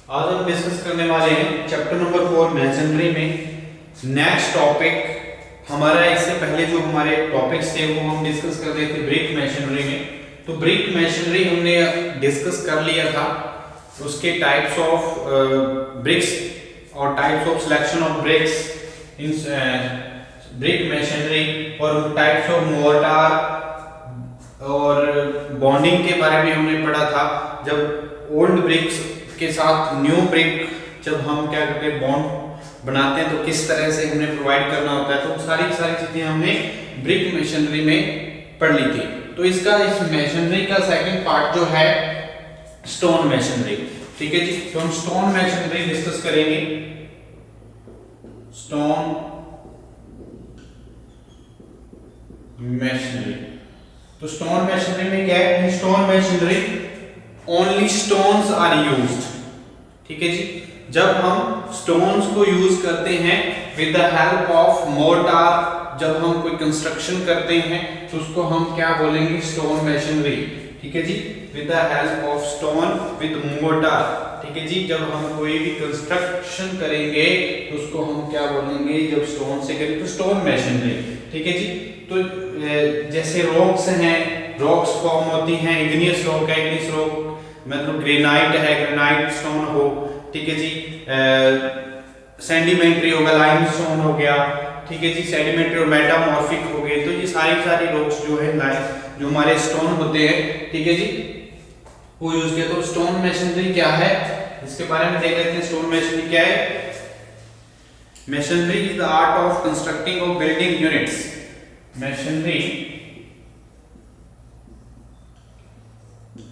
आज हम डिस्कस करने वाले हैं चैप्टर नंबर 4 मैसनरी में नेक्स्ट टॉपिक हमारा। इससे पहले जो हमारे टॉपिक्स थे वो हम डिस्कस कर रहे थे ब्रिक मैसनरी में। तो ब्रिक मैसनरी हमने डिस्कस कर लिया था, उसके टाइप्स ऑफ ब्रिक्स और types of selection of BRICS in brick masonry और टाइप्स ऑफ मोर्टार और बॉन्डिंग के बारे में हमने पढ़ा था। जब ओल्ड ब्रिक्स के साथ न्यू ब्रिक जब हम क्या करते हैं बॉन्ड बनाते हैं तो किस तरह से हमें प्रोवाइड करना होता है, तो सारी चीजें हमने ब्रिक मैसनरी में पढ़ ली थी। तो इसका इस मैसनरी का सेकंड पार्ट जो है स्टोन मैसनरी। ठीक है जी, तो हम स्टोन मैसनरी डिस्कस करेंगे। स्टोन मैसनरी, तो स्टोन मैसनरी में क्या है? Stone masonry only stones are used. ठीक है जी, जब हम स्टोन्स को यूज करते हैं with the help of mortar, जब हम कोई कंस्ट्रक्शन करते हैं तो उसको हम क्या बोलेंगे? Stone masonry. ठीक है जी, with the help of stone with mortar. ठीक है जी, जब हम कोई भी कंस्ट्रक्शन करेंगे तो उसको हम क्या बोलेंगे? जब स्टोन से करें तो स्टोन मैसनरी। ठीक है जी, तो जैसे रॉक्स हैं, रॉक्स फॉर्म होती हैं, इग्नियस रॉक है, इग्नियस रॉक मतलब ग्रेनाइट है, ग्रेनाइट स्टोन हो। ठीक है जी, सेडिमेंट्री होगा, लाइमस्टोन हो गया। ठीक है जी, सेडिमेंट्री और मेटामॉर्फिक हो गए। तो ये सारी रॉक्स जो है जो हमारे स्टोन होते हैं, ठीक है जी, वो यूज किया। तो स्टोन मैसनरी क्या है इसके बारे में देख लेते हैं। स्टोन मैसनरी क्या है? Masonry is the art of constructing of building units. Masonry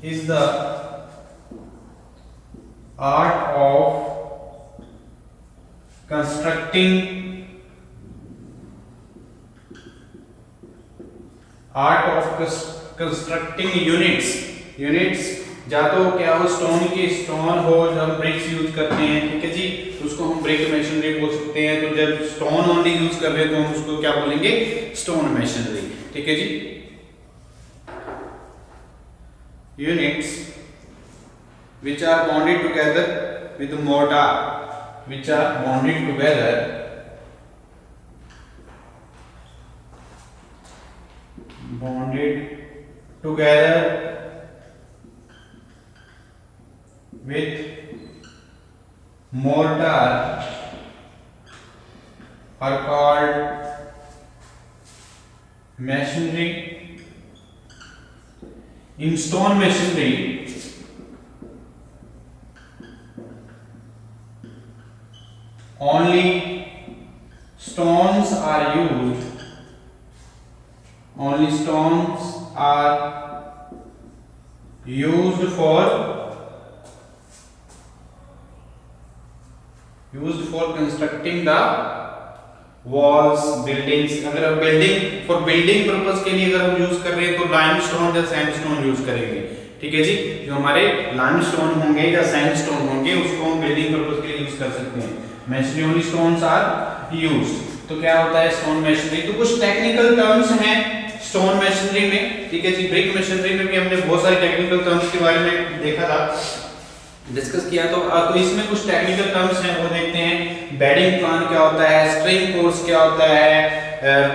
is the art of constructing units या तो क्या हो स्टोन के स्टोन हो, जब ब्रिक्स यूज करते हैं, ठीक है जी, तो उसको हम ब्रिक मैसनरी बोल सकते हैं। तो जब स्टोन ओनली यूज कर रहे हैं तो हम उसको क्या बोलेंगे? Stone masonry. ठीक है जी, units which are bonded together with mortar, which are bonded together with mortar are called masonry. In stone masonry, only stones are used. Only stones are used for constructing the walls, buildings. अगर building purpose के लिए अगर हम use कर रहे हैं तो limestone या सैंडस्टोन यूज करेंगे। ठीक है जी, जो हमारे लाइमस्टोन होंगे या सैंडस्टोन होंगे उसको हम बिल्डिंग पर्पस के लिए यूज कर सकते हैं। Masonry only stones are used. तो क्या होता है स्टोन मैसनरी? तो कुछ टेक्निकल टर्म्स हैं स्टोन मैसनरी में। ठीक है जी, ब्रिक मैसनरी में भी हमने बहुत सारे टेक्निकल टर्म्स के बारे में देखा था, डिस्कस किया। तो इसमें कुछ टेक्निकल टर्म्स हैं वो देखते हैं। बेडिंग प्लान क्या होता है, स्ट्रिंग कोर्स क्या होता है,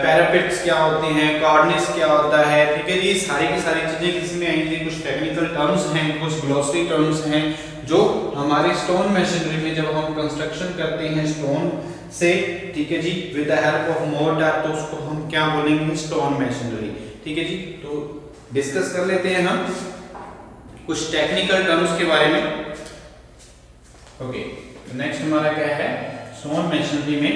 पैरापेट्स क्या होते हैं, कॉर्निस क्या होता है। ठीक है जी, सारी की सारी चीजें किसमें आएंगी? कुछ टेक्निकल टर्म्स हैं, कुछ ग्लोसरी टर्म्स हैं जो हमारे स्टोन मैसनरी में जब हम कंस्ट्रक्शन करते हैं स्टोन से, ठीक है जी, with the help of mortar, तो उसको हम क्या बोलेंगे? Stone masonry. ठीक है जी, तो डिस्कस कर लेते हैं हम कुछ टेक्निकल टर्म्स के बारे में। ओके, तो नेक्स्ट हमारा क्या है? स्टोन मैसनरी में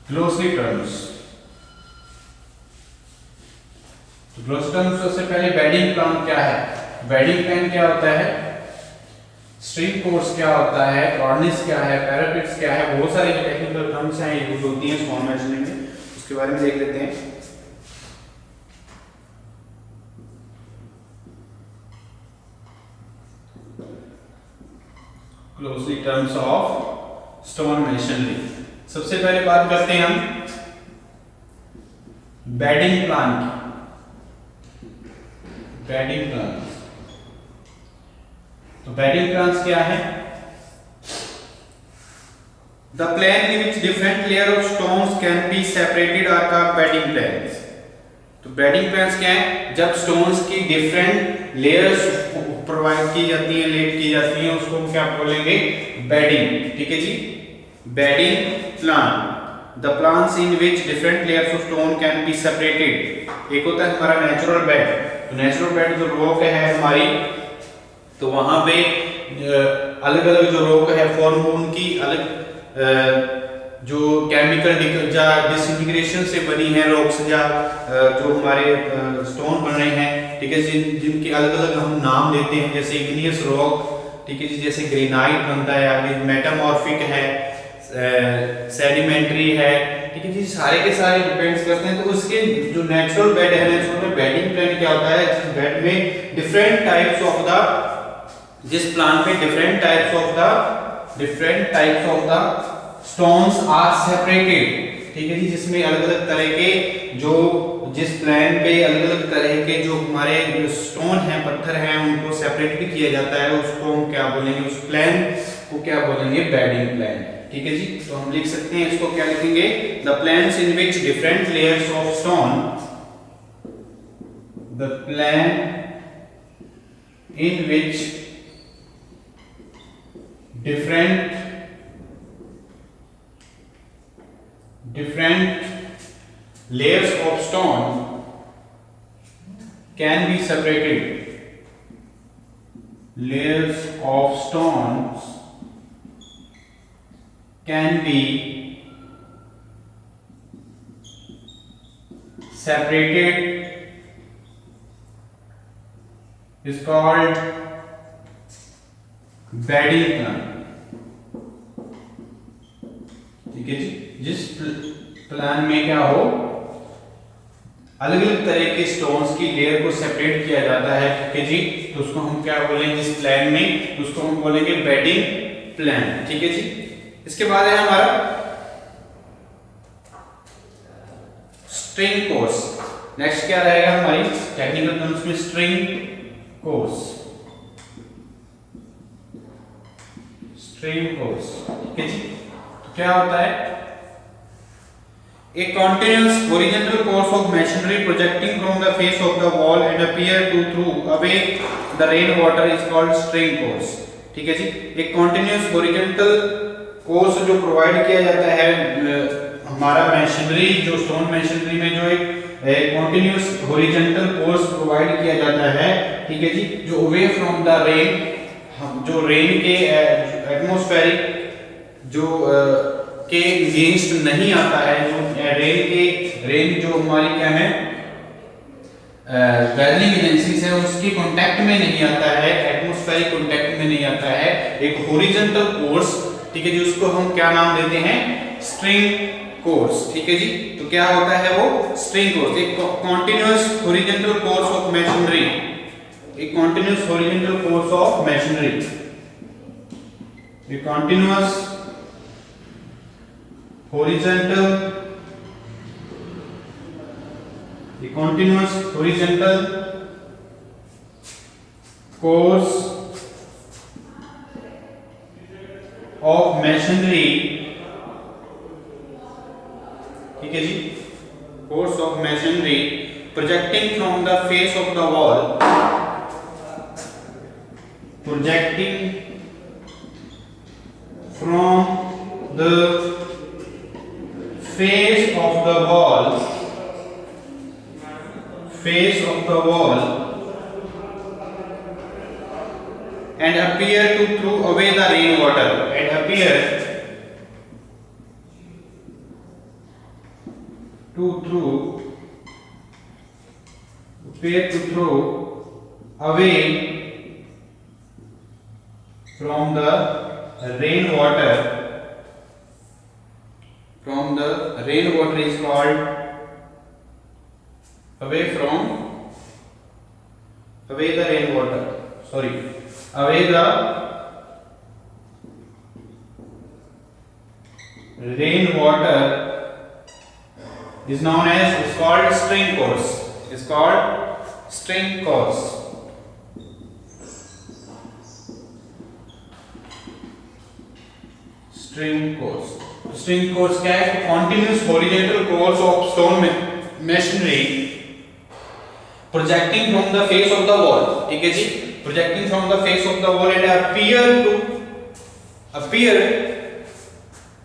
ग्लोसरी टर्म्स। तो ग्लोसरी टर्म्स सबसे पहले बेडिंग प्लान क्या है? बेडिंग प्लान क्या होता है? स्ट्रिंग कोर्स क्या होता है? कॉर्निस क्या है? पैरापेट्स क्या है? बहुत सारे टेक्निकल टर्म्स हैं यूज होती हैं स्टोन मैसनरी में, उसके बारे में देख लेते हैं। Closely terms of stone masonry. सबसे पहले बात करते हैं हम बेडिंग प्लान की। बेडिंग प्लान तो बेडिंग प्लान्स क्या है? The plan in which different layer of stones can be separated are called bedding plans. तो बेडिंग प्लान्स क्या है? जब स्टोन्स की डिफरेंट लेयर्स प्रोवाइड की जाती हैं, लेट की जाती हैं, उसको हम क्या बोलेंगे? बेडिंग। ठीक है जी, bedding plan. The plans in which different layers of stone can be separated. एक होता है हमारा नेचुरल बेड। तो नेचुरल बेड जो रॉक है हमारी, तो वहां पे अलग अलग जो रॉक है फॉर्म उनकी अलग जो केमिकल डिसइंटीग्रेशन से बनी है रॉक्स या जो हमारे स्टोन बन रहे हैं, ठीक है, जिनके अलग अलग हम नाम देते हैं, जैसे इग्नियस रॉक, ठीक है जी, जैसे ग्रेनाइट बनता है, आगे मेटामॉर्फिक है, सेडिमेंट्री है, ठीक है जी, सारे के सारे डिपेंड्स करते हैं। तो उसके जो नेचुरल बेड है, नेचुरल बेडिंग प्लान क्या होता है? जिस बेड में डिफरेंट टाइप्स ऑफ द, जिस प्लान पे different types of the stones are separated, ठीक है जी, जिसमें अलग अलग तरह के जो, जिस प्लान पे अलग अलग तरह के जो हमारे स्टोन हैं, पत्थर हैं, उनको सेपरेट भी किया जाता है, उसको हम क्या बोलेंगे? उस प्लान को क्या बोलेंगे? Bedding plan. ठीक है जी, तो हम लिख सकते हैं इसको, क्या लिखेंगे? The plans in which different layers of stone, the plan in which different layers of stone can be separated. Layers of stones can be separated is called bedding plan. ठीक है जी, जिस प्लान में क्या हो, अलग अलग तरह के स्टोन्स की लेयर को सेपरेट किया जाता है, ठीक है जी, तो उसको हम क्या बोलेंगे? जिस प्लान में, उसको हम बोलेंगे बेडिंग प्लान। ठीक है जी, इसके बाद है हमारा स्ट्रिंग कोर्स। नेक्स्ट क्या रहेगा हमारी टेक्निकल टर्म्स में? String course. स्ट्रिंग कोर्स, ठीक है जी, तो क्या होता है? A continuous horizontal course of masonry projecting from the face of the wall and appear to throw away the rain water is called string course। ठीक है जी, एक continuous horizontal course जो प्रोवाइड किया जाता है हमारा मैशनरी, जो स्टोन मैशनरी में जो एक continuous horizontal course प्रोवाइड किया जाता है, ठीक है जी, जो away from the rain, जो रेन के एटमॉस्फेरिक जो के अगेंस्ट नहीं आता है, जो रेन जो हमारी क्या है वेदरिंग एजेंसीज है, उसके कांटेक्ट में नहीं आता है, एटमॉस्फेरिक कांटेक्ट में नहीं आता है, एक हॉरिजॉन्टल कोर्स, ठीक है जी, उसको हम क्या नाम देते हैं? String course. ठीक है जी, तो क्या होता है वो? स्ट्रिंग कोर्स, एक continuous horizontal course of machinery, a continuous horizontal course of masonry, a continuous horizontal course of masonry, ठीक है जी, course of masonry projecting from the face of the wall, projecting from the face of the wall and appear to throw away the rainwater, and appear to throw away from the rainwater is called away the rainwater, away the rainwater is known as, is called string course, string course. String course क्या है? Continuous horizontal course of stone masonry projecting from the face of the wall. ठीक है जी, projecting from the face of the wall and appear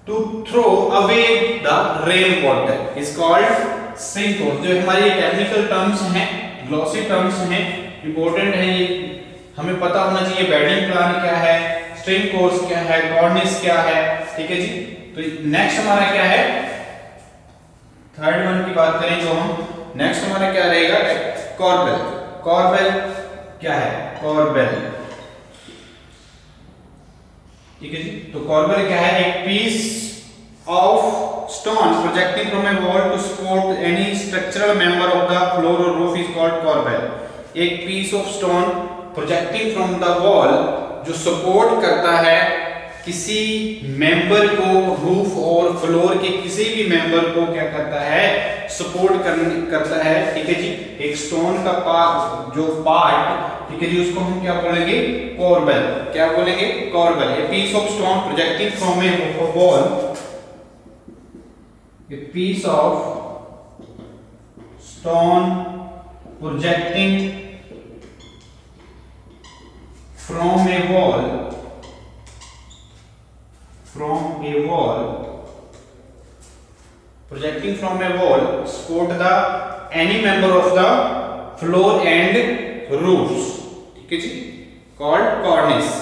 to throw away the rain water is called string course। जो हमारी technical terms हैं, glossy terms हैं, important है, ये हमें पता होना चाहिए। बेडिंग प्लान क्या है, स्ट्रिंग कोर्स क्या है, कॉर्निस क्या है। ठीक है जी, तो नेक्स्ट हमारा क्या है, थर्ड वन की बात करें तो हम नेक्स्ट हमारा क्या रहेगा, कॉर्बेल। कॉर्बेल क्या है, कॉर्बेल। ठीक है जी, तो कॉर्बेल क्या है, एक piece of stone projecting from a wall to support any structural member of the floor और रूफ इज कॉल्ड कॉर्बेल। एक piece of stone projecting from the wall जो सपोर्ट करता है किसी मेंबर को, रूफ और फ्लोर के किसी भी मेंबर को क्या करता है, सपोर्ट करता है। ठीक है जी, एक स्टोन का जो पार्ट, ठीक है जी, उसको हम क्या बोलेंगे, कॉर्बेल। क्या बोलेंगे, corbel. A piece of stone projecting from a wall, a piece of stone projecting from a wall, projecting from a wall support the any member of the floor and roofs। ठीक है जी, called cornice,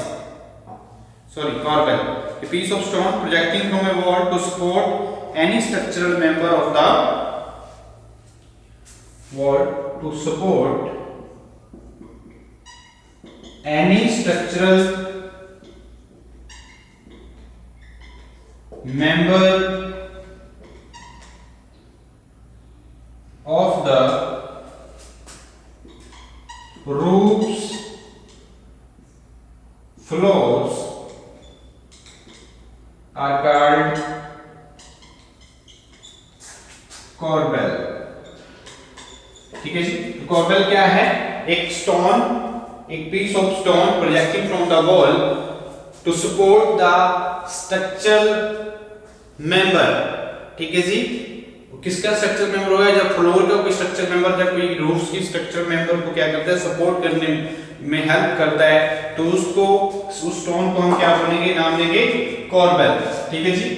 sorry, corbel। A piece of stone projecting from a wall to support any structural member of the wall, to support any structural member of the roofs, floors are called corbel। ठीक है जी, तो corbel क्या है, एक stone, एक piece of stone projecting from the wall to support the structural member. ठीक है जी, किसका स्ट्रक्चर मेंबर होगा, जब फ्लोर का कोई स्ट्रक्चर मेंबर, जब कोई रूफ्स की स्ट्रक्चर मेंबर को क्या करता है, सपोर्ट करने में हेल्प करता है, तो उसको, उस स्टोन को हम क्या बोलेंगे, नाम देंगे कॉर्बेल। ठीक है जी,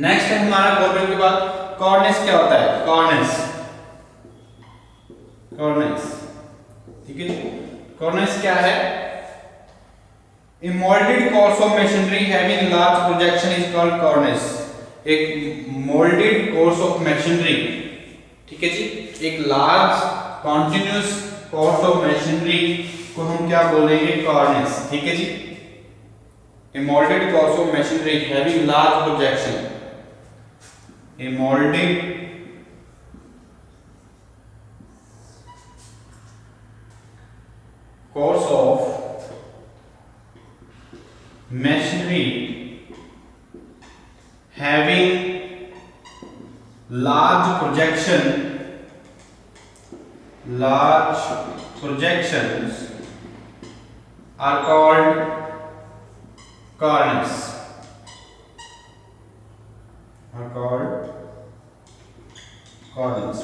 नेक्स्ट है हमारा कॉर्बेल के बाद कॉर्निस। क्या होता है, कॉर्निस, कॉर्निस। ठीक है जी, कॉर्निस क्या है, A molded course of machinery having large projection is called cornice। एक molded course of machinery, ठीक है जी, एक large continuous course of machinery को हम क्या बोलेंगे, cornice। ठीक है जी, A molded course of machinery having large projection, a molded course of machinery having large projections are called cornice,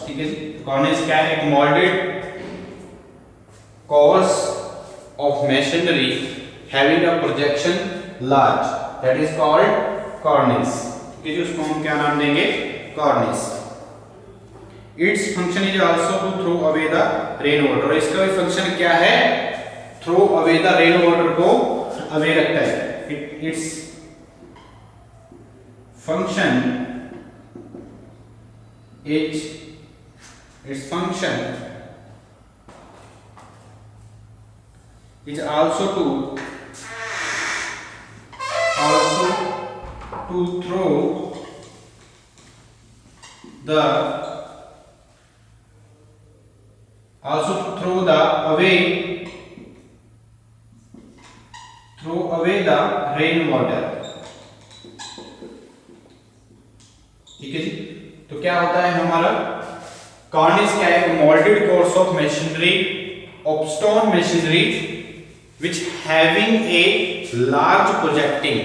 ठीक है जी। cornice क्या है, एक molded course of machinery having a projection large, that is called cornice। ठीक है जी, उसको हम क्या नाम देंगे, cornice। Its function is also to throw away the rain water। और इसका भी फंक्शन क्या है, throw away the rain water को अवे रखता है। Its function is also to throw away the rain water। ठीक है जी, तो क्या होता है हमारा कॉर्निस क्या है, moulded course of machinery of stone machinery which having a large projecting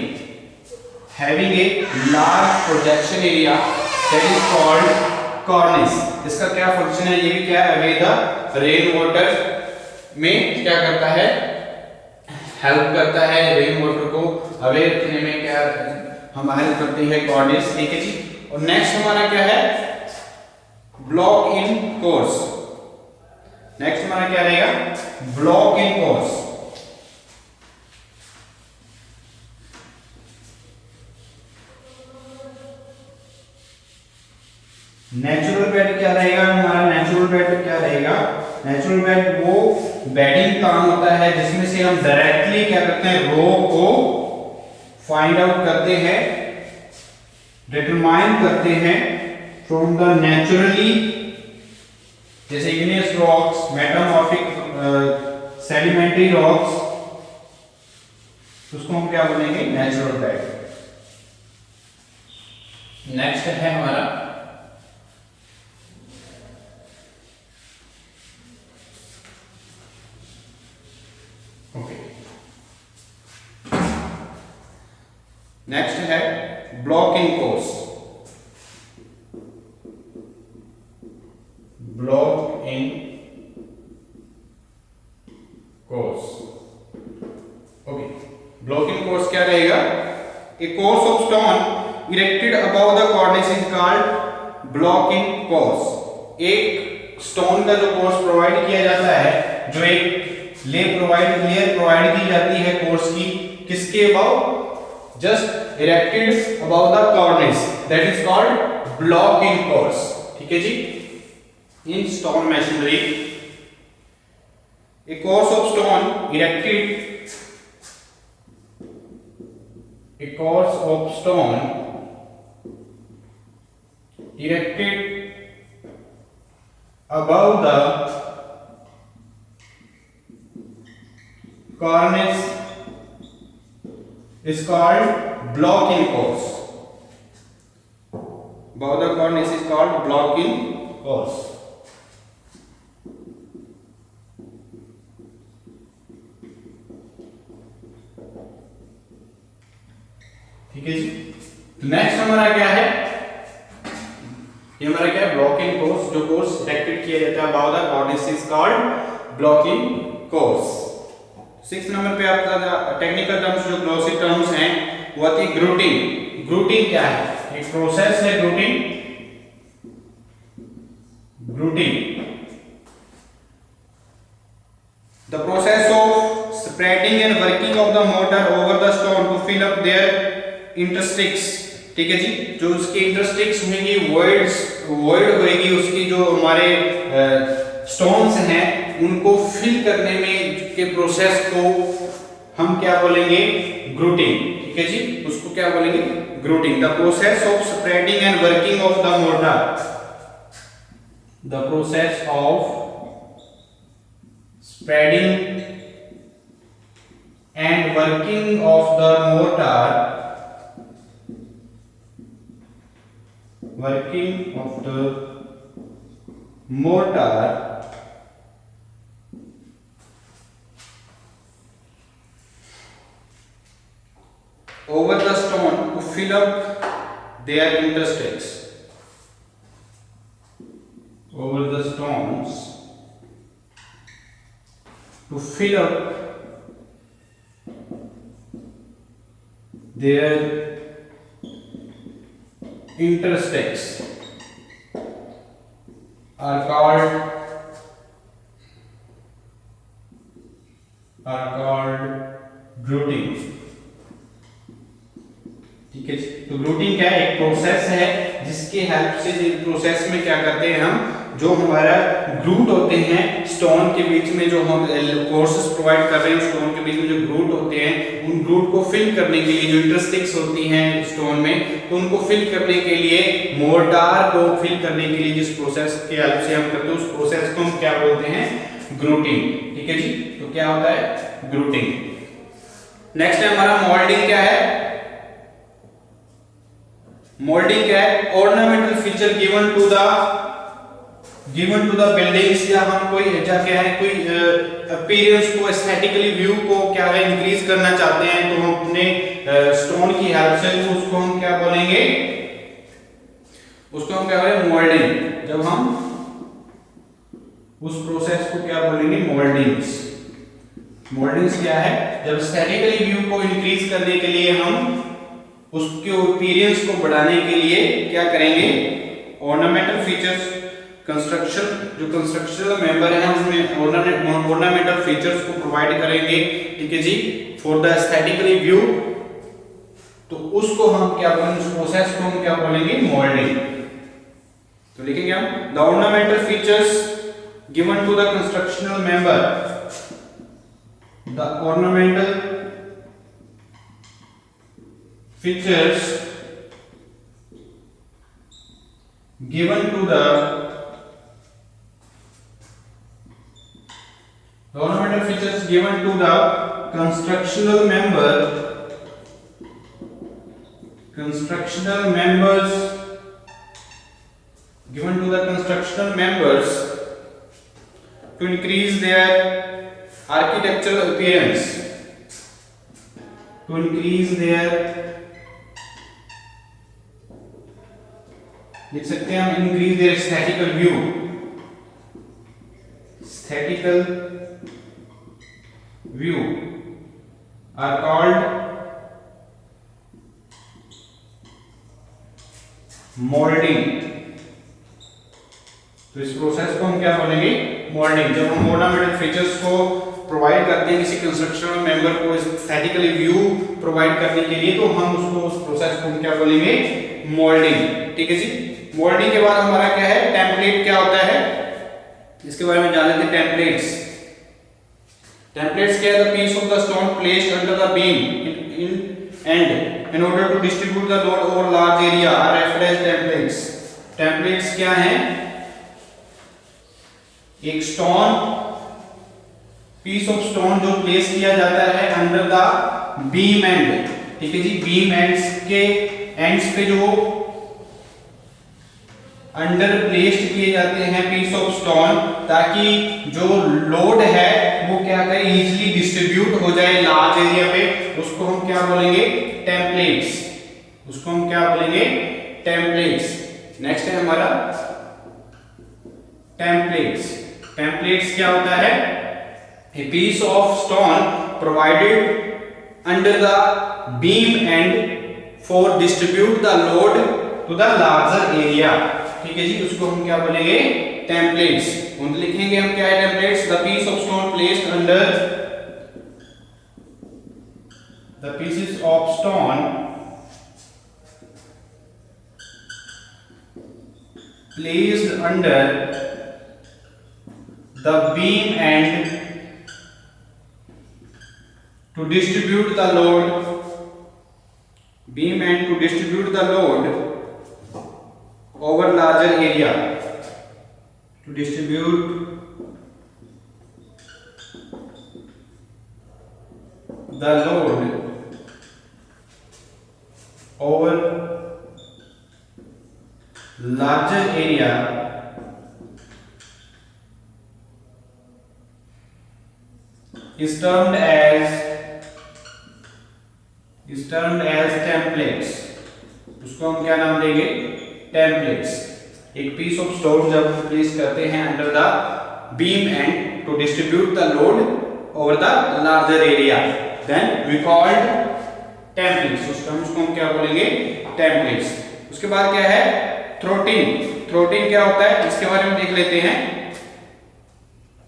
having a large projection area that is called cornice। इसका क्या फंक्शन है, ये भी क्या है, अवे द रेन वाटर में क्या करता है, हेल्प करता है रेन वाटर को अवे रखने में, क्या हमारी हेल्प करती है कॉर्निस। ठीक है जी। और नेक्स्ट हमारा क्या है, ब्लॉक इन कोर्स। नेक्स्ट हमारा क्या रहेगा, block in course. Natural bed क्या रहेगा हमारा, नेचुरल बेड क्या रहेगा, नेचुरल बेड वो बेडिंग प्लान होता है जिसमें से हम डायरेक्टली क्या करते हैं, रो को फाइंड आउट करते हैं, डिटरमाइन करते हैं फ्रॉम द नेचुरली, जैसे igneous rocks, metamorphic sedimentary rocks, उसको हम क्या बोलेंगे, नेचुरल बेड। नेक्स्ट है हमारा नेक्स्ट है block in course. Block in course, okay. Block in course क्या रहेगा, a course of stone erected above the cornice is called block in course. एक स्टोन का जो कोर्स प्रोवाइड किया जाता है, जो एक लेयर प्रोवाइड की जाती है कोर्स की, किसके above, just erected above the cornice, that is called block in course। ठीक है जी। in stone masonry a course of stone erected, a course of stone erected above the cornice is called block in course। above the cornice is called block in course। ठीक है जी। तो next हमारा क्या है, ये हमारा क्या है, ब्लॉक इन कोर्स। जो कोर्स इरेक्टेड किया जाता है above the cornice is called block in course। 6 number पे आपका टेक्निकल टर्म्स, जो ग्लॉसी टर्म्स हैं, वो आती है ग्रूटिंग। ग्रूटिंग क्या है, एक प्रोसेस है grouting. Grouting the process of spreading and working of the mortar over the stone to fill up their interstices. ठीक है जी। जो उसकी इंटरस्टिक्स होंगी, वॉइड होएगी, उसकी जो हमारे स्टोन्स हैं उनको फिल करने में के प्रोसेस को हम क्या बोलेंगे, ग्रूटिंग। ठीक है जी। उसको क्या बोलेंगे, grouting. The process of spreading and working of the mortar, the process of spreading and working of the mortar, working of the mortar over the stone to fill up their interstices, over the stones to fill up their interstices are called grouting। ठीक है। तो ग्रूटिंग क्या है, एक process है जिसके help से, process में क्या करते हैं हम, जो हमारा ग्रूट होते हैं स्टोन के बीच में, जो हम कोर्सेस प्रोवाइड कर रहे हैं स्टोन के बीच में जो ग्रूट होते हैं, उन ग्रूट को फिल करने के लिए, जो इंटरस्टिक्स होती हैं स्टोन में, तो उनको फिल करने के लिए, मोर्टार को फिल करने के लिए जिस प्रोसेस के हेल्प से हम करते हैं, उस प्रोसेस को हम क्या बोलते हैं, ग्रूटिंग। ठीक है जी। तो क्या होता है, ग्रूटिंग। नेक्स्ट है हमारा मोल्डिंग। क्या है, मोल्डिंग क्या है, ornamental feature given to the given to the buildings, या हम कोई क्या है कोई अपीयरेंस को, एस्थेटिकली व्यू को क्या है इंक्रीज करना चाहते हैं, तो हम अपने स्टोन की हेल्प से उसको हम क्या बोलेंगे, उसको हम क्या बोलेंगे मोल्डिंग। जब हम उस प्रोसेस को क्या बोलेंगे मोल्डिंग्स। मोल्डिंग्स क्या है, जब एस्थेटिकली व्यू को इंक्रीज करने के लिए हम उसके अपीयरेंस को बढ़ाने के लिए क्या करेंगे, ऑर्नामेंटल फीचर्स, कंस्ट्रक्शन जो कंस्ट्रक्शनल मेंबर है उसमें ऑर्नामेंटल फीचर्स को प्रोवाइड करेंगे, ठीक है जी, फॉर द एस्थेटिकली व्यू। तो उसको हम क्या बोलेंगे, उस प्रोसेस को हम क्या बोलेंगे मोल्डिंग। तो लिखेंगे हम the ornamental features given to the constructional member, the ornamental features given to the ornamental features given to the constructional members given to the constructional members to increase their architectural appearance, to increase their, लिख सकते हैं हम increase their aesthetical view, aesthetical view are called moulding. तो इस process को हम क्या बोलेंगे मोल्डिंग। जब हम ऑर्नामेंटल फीचर्स को प्रोवाइड करते हैं किसी कंस्ट्रक्शनल मेंबर को एस्थेटिकली व्यू प्रोवाइड करने के लिए, तो हम उसको उस प्रोसेस को क्या बोलेंगे मोल्डिंग, ठीक है जी। मोल्डिंग के बाद हमारा क्या है टेम्पलेट क्या होता है, इसके बारे में जान लेते हैं। टेम्पलेट्स, टेम्पलेट्स क्या है, the piece of the stone placed under the beam end in order to distribute the load over large area are referred as templates. Templates क्या है, एक स्टोन पीस ऑफ स्टोन जो प्लेस किया जाता है under the beam end, ठीक है जी, बीम एंड्स के एंड्स पे जो अंडर प्लेस्ड किए जाते हैं पीस ऑफ स्टोन, ताकि जो लोड है वो क्या करे इजीली डिस्ट्रीब्यूट हो जाए लार्ज एरिया पे, उसको हम क्या बोलेंगे टेम्पलेट्स, उसको हम क्या बोलेंगे टेम्पलेट्स। नेक्स्ट है हमारा टेम्पलेट्स। टेम्पलेट्स क्या होता है, a piece of stone provided under the beam end for distribute the load to the larger area, ठीक है जी, उसको हम क्या बोलेंगे टेम्पलेट्स। उन लिखेंगे हम क्या है templates, the piece of stone placed under, the pieces of stone placed under the beam end to distribute the load, beam end to distribute the load over larger area, to distribute the load over larger area is termed as templates। उसको हम क्या नाम देंगे templates. एक piece of stone जब place करते हैं under the beam end to distribute the load over the larger area, then we called templates. उसको हम क्या बोलेंगे टेम्पलेट्स। उसके बाद क्या है थ्रोटिंग। थ्रोटिंग क्या होता है इसके बारे में देख लेते हैं।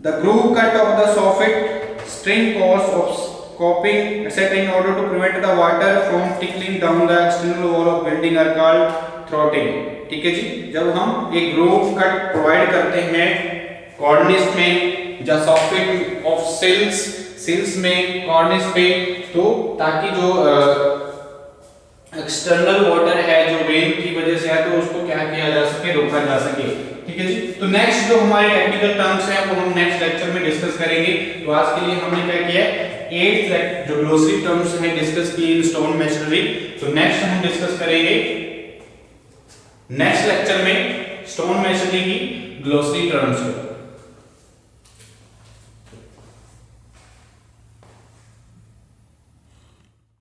The groove cut off the soffit string course of coping etc. in order to prevent the water from trickling down the external wall of building are called throttling, ठीक है जी। जब हम एक ग्रूव कट प्रोवाइड करते हैं कॉर्निस में या soffit of सिल्स में कॉर्निस पे, तो ताकि जो एक्सटर्नल वाटर है जो रेन की वजह से है तो उसको क्या किया जा सके रोका जा सके, ठीक है जी। तो नेक्स्ट जो हमारे टेक्निकल टर्म्स हैं वो हम नेक्स्ट लेक्चर में डिस्कस करेंगे। तो आज के लिए हमने क्या किया है 8 जो ग्लोसरी टर्म्स हैं डिस्कस किए इन स्टोन मेसनरी। तो नेक्स्ट हम डिस्कस करेंगे नेक्स्ट लेक्चर में स्टोन मेसनरी की ग्लोसरी टर्म्स को।